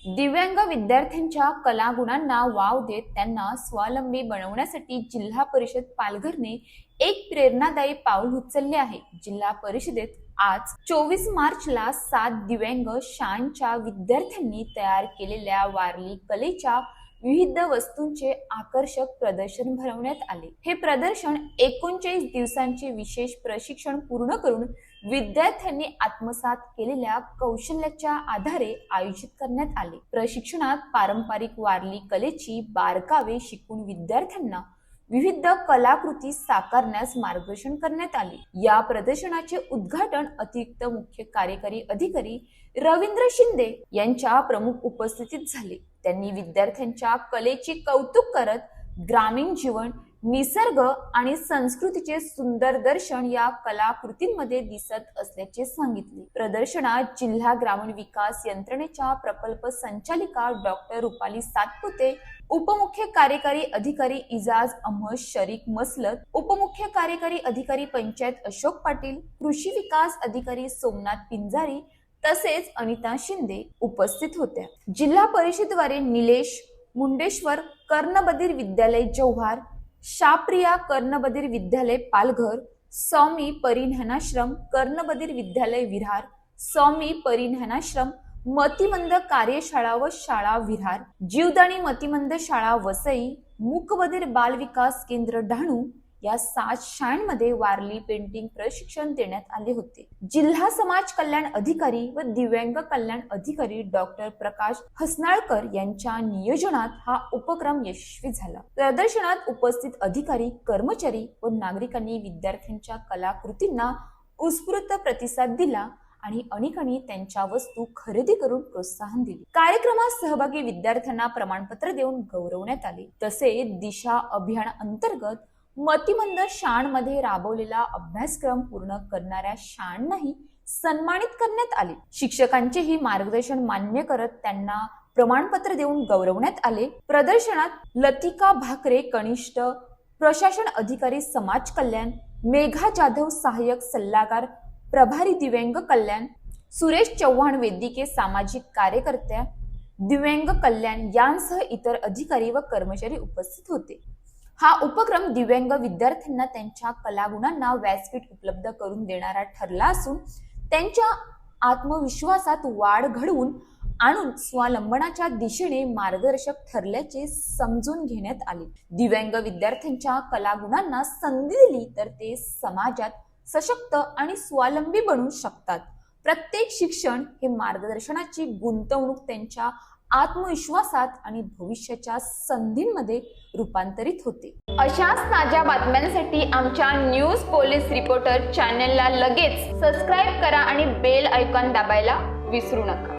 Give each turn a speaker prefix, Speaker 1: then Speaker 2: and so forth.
Speaker 1: दिव्यांग विद्यार्थ्यांच्या कलागुणांना वाव देत त्यांना स्वावलंबी बनवण्यासाठी जिल्हा परिषद पालघरने एक प्रेरणादायी पाऊल उचलले आहे। जिल्हा परिषदेत आज 24 मार्चला 7 दिव्यांग शाळांच्या विद्यार्थ्यांनी तयार केलेल्या वारली कलेच्या विविध वस्तूंचे आकर्षक प्रदर्शन भरवण्यात आले। हे प्रदर्शन 39 दिवसांचे विशेष प्रशिक्षण पूर्ण करून विद्यार्थ्यांनी आत्मसात केलेल्या कौशल्याच्या आधारे आयोजित करण्यात आले। प्रशिक्षणात पारंपरिक वारली कलेची बारकावे शिकून विद्यार्थ्यांना विविध कलाकृती साकारण्यास मार्गदर्शन करण्यात आले। या प्रदर्शनाचे उद्घाटन अतिरिक्त मुख्य कार्यकारी अधिकारी रवींद्र शिंदे यांच्या प्रमुख उपस्थितीत झाले। त्यांनी विद्यार्थ्यांच्या कलेचे कौतुक करत ग्रामीण जीवन, निसर्ग आणि संस्कृतीचे सुंदर दर्शन या कलाकृतींमध्ये दिसत असल्याचे सांगितले। प्रदर्शनात जिल्हा ग्रामीण विकास यंत्रणेच्या प्रकल्प संचालिका डॉक्टर रुपाली सातपुते, उपमुख्य कार्यकारी अधिकारी इजाज अहमद शरीक मसलत, उपमुख्य कार्यकारी अधिकारी पंचायत अशोक पाटील, कृषी विकास अधिकारी सोमनाथ पिंजारी तसेच अनिता शिंदे उपस्थित होत्या। जिल्हा परिषदेद्वारे निलेश मुंडेश्वर कर्णबधीर विद्यालय जव्हार, शाप्रिया कर्णबधीर विद्यालय पालघर, स्वामी परिज्ञानाश्रम कर्णबधीर विद्यालय विरार, स्वामी परिज्ञानाश्रम मतिमंद कार्यशाळा व शाळा विरार, जीवदानी मतिमंद शाळा वसई, मूकबधीर बाल विकास केंद्र डहाणू या 7 शाळांमध्ये वारली पेंटिंग प्रशिक्षण देण्यात आले होते। जिल्हा समाज कल्याण अधिकारी व दिव्यांग कल्याण अधिकारी डॉक्टर प्रकाश हसनाळकर यांच्या नियोजनात हा उपक्रम यशस्वी झाला। प्रदर्शनात उपस्थित अधिकारी, कर्मचारी व नागरिकांनी विद्यार्थ्यांच्या कलाकृतींना उत्स्फूर्त प्रतिसाद दिला आणि अनेकांनी त्यांच्या वस्तू खरेदी करून प्रोत्साहन दिले। कार्यक्रमात सहभागी विद्यार्थ्यांना प्रमाणपत्र देऊन गौरवण्यात आले। तसेच दिशा अभियान अंतर्गत मतिमंद शाळांमध्ये राबवलेला अभ्यासक्रम पूर्ण करणाऱ्या शाळांनाही सन्मानित करण्यात आले। शिक्षकांचेही मार्गदर्शन मान्य करत त्यांना प्रमाणपत्र देऊन गौरवण्यात आले। प्रदर्शनात लतिका भाकरे कनिष्ठ प्रशासन अधिकारी समाज कल्याण, मेघा जाधव सहाय्यक सल्लागार प्रभारी दिव्यांग कल्याण, सुरेश चव्हाण वैद्यकीय सामाजिक कार्यकर्त्या दिव्यांग कल्याण यांसह इतर अधिकारी व कर्मचारी उपस्थित होते। हा उपक्रम दिव्यांग विद्यार्थ्यांना त्यांच्या कलागुणांना व्यासपीठ उपलब्ध करून देणारा ठरला असून त्यांच्या आत्मविश्वासात वाढ घडवून आणून स्वावलंबनाच्या दिशेने मार्गदर्शक ठरल्याचे समजून घेण्यात आले। दिव्यांग विद्यार्थ्यांच्या कलागुणांना संधी दिली तर ते समाजात सशक्त आणि स्वावलंबी बनू शकतात। प्रत्येक शिक्षण हे मार्गदर्शनाची गुंतवणूक त्यांच्या आत्मविश्वासात आणि भविष्याच्या संधींमध्ये रूपांतरित होते। अशाच ताज्या बातम्यांसाठी आमच्या न्यूज पोलीस रिपोर्टर चॅनलला लगेच सबस्क्राइब करा आणि बेल आयकॉन दाबायला विसरू नका।